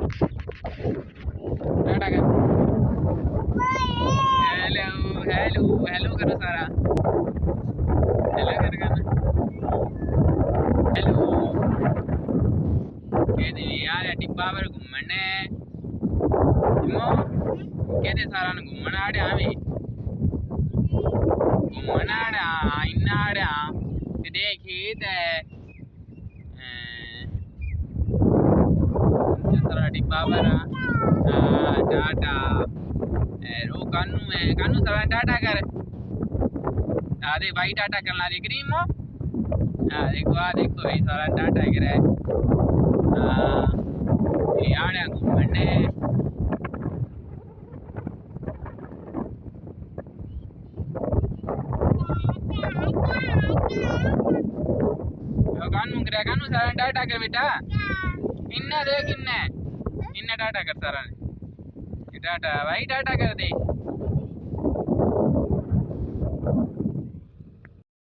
टाटा कर। Hello hello hello करो सारा। हेलो कर करना। हेलो कहते यार डिब्बा पर घूमने कहते सारा घूमने आड़े हमें घूमने आड़े इन्ना आड़े ते देखी ते सारा डिब्बा पर टाटा रो कानू है कानू सारा टाटा कर। अरे भाई टाटा करना देख रही मो देखो भाई सारा टाटा करे आड़े घूमने कानू करे कानू सारा टाटा कर बेटा इन्ना देख इन्ना इन्ना टाटा कर सारा टाटा भाई टाटा कर दे।